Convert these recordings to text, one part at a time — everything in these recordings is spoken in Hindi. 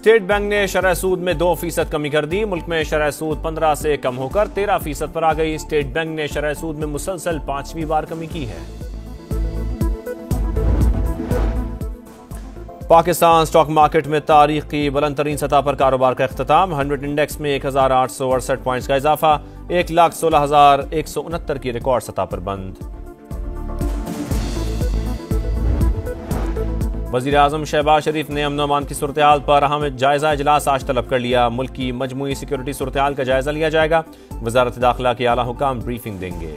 स्टेट बैंक ने शरह सूद में 2% कमी कर दी। मुल्क में शरह सूद 15 से कम होकर 13% पर आ गई। स्टेट बैंक ने शरह सूद में मुसलसल 5वीं बार कमी की है। पाकिस्तान स्टॉक मार्केट में तारीख की बुलंद तरीन सतह पर कारोबार का इख्तिताम। 100 इंडेक्स में 1868 पॉइंट्स का इजाफा, 1,16,169 की रिकॉर्ड सतह पर बंद। वज़ीर आज़म शहबाज शरीफ ने अमन अमान की सूरत हाल पर अहम जायजा इजलास आज तलब कर लिया। मुल्क की मजमूई सिक्योरिटी सूरत हाल का जायजा लिया जाएगा। वज़ारत दाखिला के आला हुकाम ब्रीफिंग देंगे।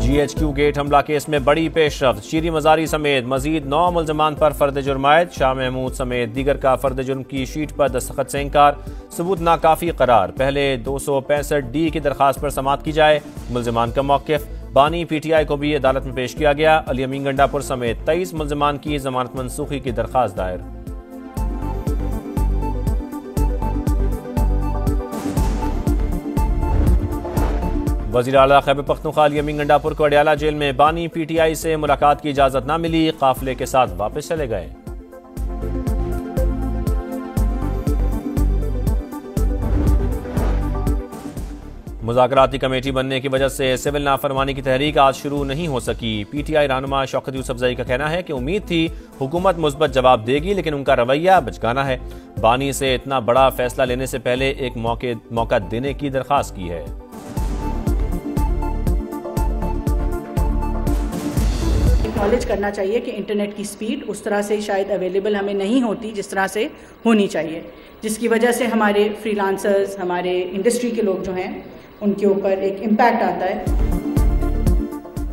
GHQ गेट हमला केस में बड़ी पेशरफ्त। शीरी मजारी समेत मजीद 9 मुल्ज़मान पर फर्द जुर्मायत। शाह महमूद समेत दीगर का फर्द जुर्म की शीट पर दस्तखत से इंकार, सबूत नाकाफी करार। पहले 265D की दरखास्त पर समाअत की जाए। मुल्ज़मान का मौक़िफ़। बानी PTI को भी अदालत में पेश किया गया। अली अमीन गंडापुर समेत 23 मुल्ज़मान की जमानत मनसूखी की दरखास्त दायर। वज़ीर आला खैबर पख्तूनख्वा अली अमीन गंडापुर को अडयाला जेल में बानी PTI से मुलाकात की इजाजत न मिली, काफिले के साथ वापस चले गए। मुज़ाकराती कमेटी बनने की वजह से सिविल नाफरमानी की तहरीक आज शुरू नहीं हो सकी। PTI रहनुमा शौकत यूसुफज़ई का कहना है कि उम्मीद थी हुकूमत मुस्बत जवाब देगी, लेकिन उनका रवैया बचकाना है। बानी से इतना बड़ा फैसला लेने से पहले एक मौका देने की दरख्वास्त की है। एक्नॉलेज करना चाहिए कि इंटरनेट की स्पीड उस तरह से शायद अवेलेबल हमें नहीं होती जिस तरह से होनी चाहिए, जिसकी वजह से हमारे फ्रीलांसर्स, हमारे इंडस्ट्री के लोग जो हैं उनके ऊपर एक इम्पैक्ट आता है।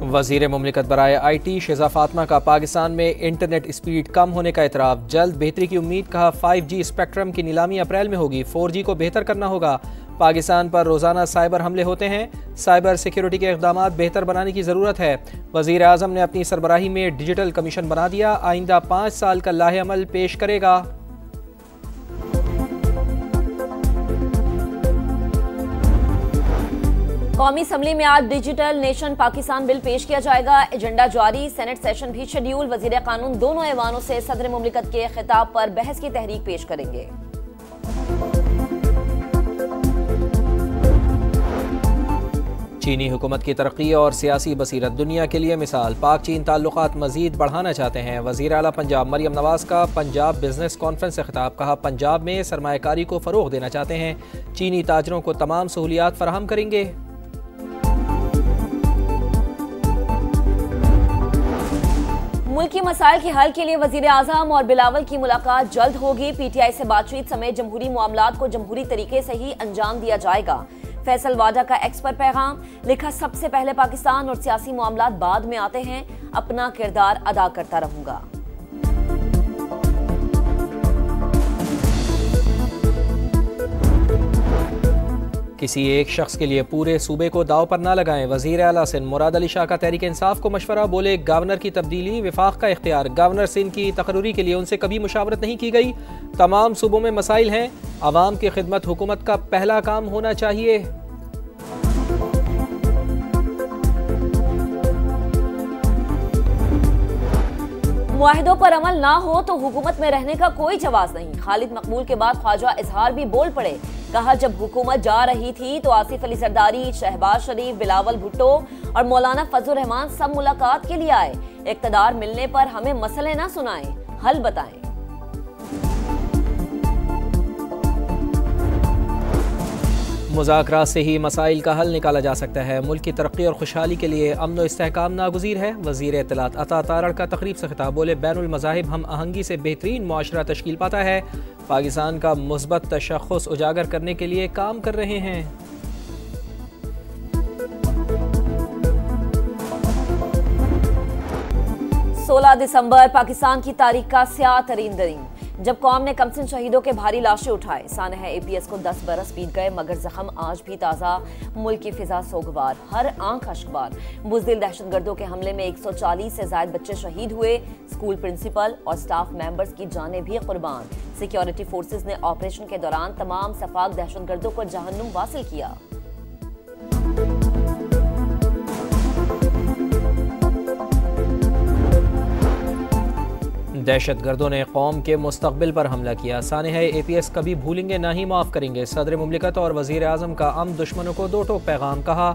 वज़ीर मुमलिकत बराए IT शेज़ा फातिमा का पाकिस्तान में इंटरनेट स्पीड कम होने का इतराफ़। जल्द बेहतरी की उम्मीद। कहा 5G स्पेक्ट्रम की नीलामी अप्रैल में होगी। 4G को बेहतर करना होगा। पाकिस्तान पर रोज़ाना साइबर हमले होते हैं। साइबर सिक्योरिटी के इक़दामात बेहतर बनाने की ज़रूरत है। वज़ीर आज़म ने अपनी सरबराही में डिजिटल कमीशन बना दिया। आइंदा 5 साल का लाहे अमल पेश करेगा। कौमी असम्बली में आज डिजिटल नेशन पाकिस्तान बिल पेश किया जाएगा। एजेंडा जारी, सेनेट सेशन भी शेड्यूल। वज़ीर कानून दोनों ऐवानों से सदर मुमलिकत के खिताब पर बहस की तहरीक पेश करेंगे। चीनी हुकूमत की तरक्की और सियासी बसीरत दुनिया के लिए मिसाल। पाक चीन ताल्लुकात मजीद बढ़ाना चाहते हैं। वज़ीर आला पंजाब मरियम नवाज का पंजाब बिजनेस कॉन्फ्रेंस से खिताब। कहा पंजाब में सरमायाकारी को फ़रोग़ देना चाहते हैं। चीनी ताजरों को तमाम सहूलियात फराहम करेंगे। मुल्क के मसाइल के हल के लिए वज़ीर आज़म और बिलावल की मुलाकात जल्द होगी। PTI से बातचीत समेत जमहूरी मामलात को जमहूरी तरीके से ही अंजाम दिया जाएगा। फैसल वाडा का एक्स पर पैगाम। लिखा सबसे पहले पाकिस्तान और सियासी मामलात बाद में आते हैं, अपना किरदार अदा करता रहूंगा। किसी एक शख्स के लिए पूरे सूबे को दाव पर ना लगाएं। वज़ीर आला सिंध मुराद अली शाह का तहरीक इंसाफ को मशवरा। बोले गवर्नर की तब्दीली विफाक का इख्तियार। गवर्नर सिंध की तकर्री के लिए उनसे कभी मुशावरत नहीं की गई। तमाम सूबों में मसाइल हैं, अवाम की खिदमत हुकूमत का पहला काम होना चाहिए। मुआहिदों पर अमल ना हो तो हुकूमत में रहने का कोई जवाब नहीं। खालिद मकबूल के बाद ख्वाजा इजहार भी बोल पड़े। कहा जब हुकूमत जा रही थी तो आसिफ अली जरदारी, शहबाज शरीफ, बिलावल भुट्टो और मौलाना फजल रहमान सब मुलाकात के लिए आए। इक़्तिदार मिलने पर हमें मसले ना सुनाएं, हल बताएं। मुज़ाकरात से ही मसाइल का हल निकाला जा सकता है। मुल्क की तरक्की और खुशहाली के लिए अमन व इस्तेहकाम नागुज़ीर है। वज़ीर इत्तलात अता तारड़ का तकरीब से खिताब। बोले बैनुल मज़ाहिब हम आहंगी से बेहतरीन मुआशरा तश्कील पाता है। पाकिस्तान का मुस्बत तशख़्ख़ुस उजागर करने के लिए काम कर रहे हैं। 16 दिसंबर पाकिस्तान की तारीख का स्याह तरीन दिन, जब कौम ने कमसिन शहीदों के भारी लाशें उठाए। सानह APS को 10 बरस बीत गए मगर जख्म आज भी ताज़ा। मुल्क की फिजा सोगवार, हर आंख अश्कबार। बुज़दिल दहशतगर्दों के हमले में 140 से ज़ायद बच्चे शहीद हुए। स्कूल प्रिंसिपल और स्टाफ मेंबर्स की जानें भी कुर्बान। सिक्योरिटी फोर्सेस ने ऑपरेशन के दौरान तमाम सफाक दहशतगर्दों को जहन्नुम वासिल किया। दहशत गर्दों ने कौम के मुस्तकबिल पर हमला किया, सानह APS कभी भूलेंगे ना ही माफ़ करेंगे। सदर मुमलिकत और वज़ीर आज़म का दुश्मनों को दो टोक पैगाम। कहा,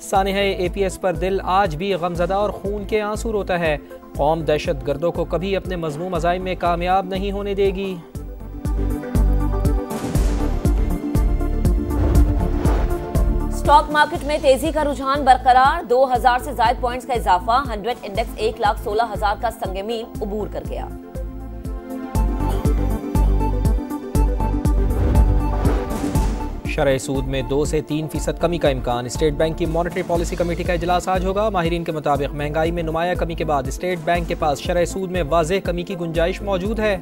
सानह APS पर दिल आज भी गमज़दा और खून के आंसू रोता है। कौम दहशत गर्दों को कभी अपने मज़मूम अज़ाइम में कामयाब नहीं होने देगी। स्टॉक मार्केट में तेजी का रुझान बरकरार, 2000 से ज्यादा पॉइंट्स का इजाफा। 100 इंडेक्स 1,16,000 का संग मील उबूर कर गया। शरह सूद में 2 से 3% कमी का इम्कान। स्टेट बैंक की मॉनेटरी पॉलिसी कमेटी का इजलास आज होगा। माहिरीन के मुताबिक महंगाई में नुमाया कमी के बाद स्टेट बैंक के पास शरह सूद में वाज़ेह कमी की गुंजाइश मौजूद है।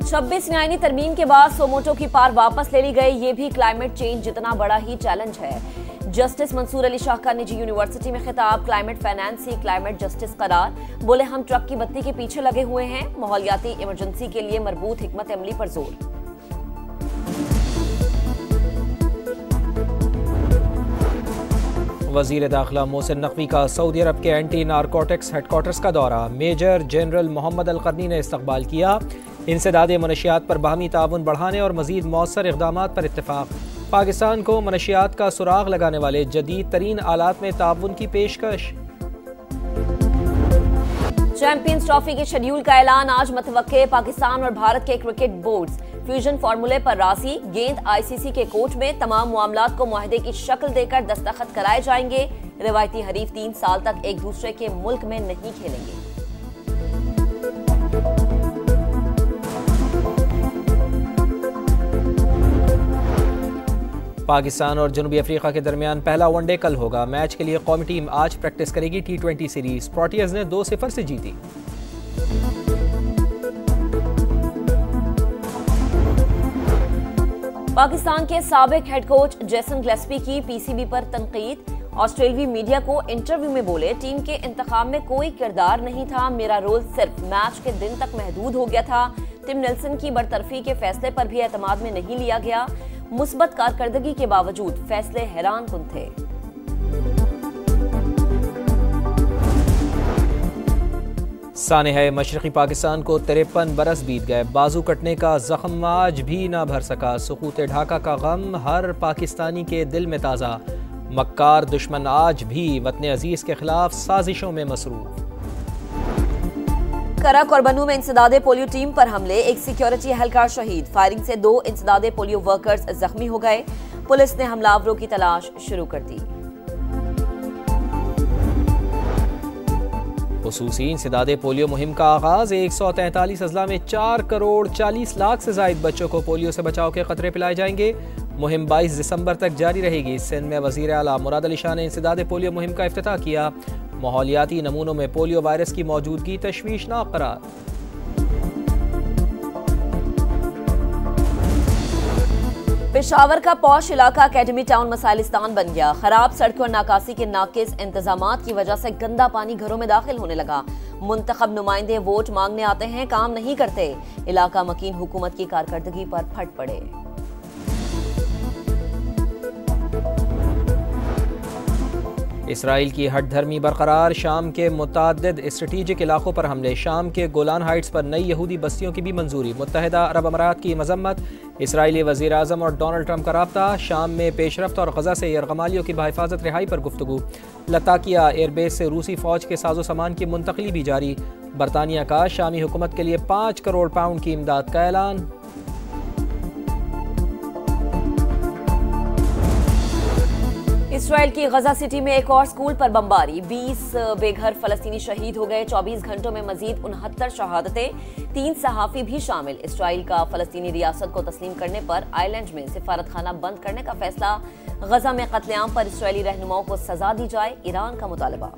छब्बीस न्यायनी तरमीम के बाद सोमोटो की पार वापस ले ली गई। ये भी क्लाइमेट चेंज जितना बड़ा ही चैलेंज है। जस्टिस मंसूर अली शाह का निजी यूनिवर्सिटी में खिताब, क्लाइमेट फाइनेंस ही क्लाइमेट जस्टिस करार। बोले, हम ट्रक की बत्ती के पीछे लगे हुए हैं। माहौलियाती इमरजेंसी के लिए मरबूत हिकमत अमली पर जोर। वज़ीर दाखिला मोहसिन नकवी का सऊदी अरब के एंटी नारकोटिक्स हेडक्वार्टर्स का दौरा। मेजर जनरल मोहम्मद अल करनी ने इस्तकबाल किया। इंसदादे मनशियात पर बाहमी ताउन बढ़ाने और मज़ीद मौसर इक़दामात पर इत्तेफाक। पाकिस्तान को मनशियात का सुराग लगाने वाले जदीद तरीन आलात में ताउन की पेशकश। चैंपियंस ट्रॉफी के शेड्यूल का ऐलान आज मतवक्के। पाकिस्तान और भारत के क्रिकेट बोर्ड्स फ्यूजन फार्मूले पर राजी। गेंद ICC के कोर्ट में, तमाम मामलात को मुआहदे की शक्ल देकर दस्तखत कराए जाएंगे। रिवायती हरीफ 3 साल तक एक दूसरे के मुल्क में नहीं खेलेंगे। पाकिस्तान और जनूबी अफ्रीका के दरमियान पहला वनडे कल होगा। मैच के लिए कौमी टीम आज प्रैक्टिस करेगी। T20 सीरीज प्रोटियर्स ने 2-0 से जीती। पाकिस्तान के साबिक हेड कोच जेसन गिलेस्पी की PCB पर तनकीद। ऑस्ट्रेलियाई मीडिया को इंटरव्यू में बोले, टीम के इंतखाब में कोई किरदार नहीं था। मेरा रोल सिर्फ मैच के दिन तक महदूद हो गया था। टिम नेल्सन की बरतरफी के फैसले पर भी एतमाद में नहीं लिया गया। मुस्बत कारकर्दगी के बावजूद फैसले हैरान कुन थे। सानह मशरक़ी पाकिस्तान को 53 बरस बीत गए। बाजू कटने का जख्म आज भी ना भर सका। सुकूत ढाका का गम हर पाकिस्तानी के दिल में ताज़ा। मक्कार दुश्मन आज भी वतन अजीज के खिलाफ साजिशों में मसरूफ। करक और बनू में इंसदादे पोलियो टीम पर हमले, एक सिक्योरिटी एहलकार शहीद। फायरिंग से 2 इंसदादे पोलियो वर्कर्स जख्मी हो गए। पुलिस ने हमलावरों की तलाश शुरू कर दी। खुसूसी इंसदादे पोलियो मुहिम का आगाज। 143 अजला में 4 करोड़ 40 लाख से ज्यादा बच्चों को पोलियो से बचाव के खतरे पिलाए जाएंगे। मुहिम 22 दिसंबर तक जारी रहेगी। सिंध में वजीर आला मुराद अली शाह ने इंसदादे पोलियो मुहिम का इफ्तिताह किया। माहौलियाती नमूनों में पोलियो वायरस की मौजूदगी तशवीशनाक करार। पेशावर का पौश इलाका अकेडमी टाउन मसाइलिस्तान बन गया। खराब सड़कों और नाकासी के नाकिस इंतजामात की वजह से गंदा पानी घरों में दाखिल होने लगा। मुंतखब नुमाइंदे वोट मांगने आते हैं, काम नहीं करते। इलाका मकीन हुकूमत की कारकर्दगी पर फट पड़े। इसराइल की हट धर्मी बरकरार। शाम के मुताद्दिद स्ट्रेटेजिक इलाकों पर हमले। शाम के गोलान हाइट्स पर नई यहूदी बस्तियों की भी मंजूरी। मुत्तहिदा अरब अमारात की मजम्मत। इसराइली वज़ीर आज़म और डोनाल्ड ट्रंप का राब्ता। शाम में पेशरफ्त और गजा से यरगमालियों की बाहिफाजत रिहाई पर गुफ्तगू। लताकिया एयरबेस से रूसी फौज के साजो सामान की मुंतकली भी जारी। बरतानिया का शामी हुकूमत के लिए 5 करोड़ पाउंड की इमदाद का ऐलान। इसराइल की गजा सिटी में एक और स्कूल पर बमबारी। 20 बेघर फलस्तीनी शहीद हो गए। 24 घंटों में मजीद 69 शहादतें, 3 सहाफ़ी भी शामिल। इसराइल का फलस्तीनी रियासत को तस्लीम करने पर आइलैंड में सिफारत खाना बंद करने का फैसला। गजा में कत्लेआम पर इसराइली रहनुमाओं को सजा दी जाए, ईरान का मुतालबा।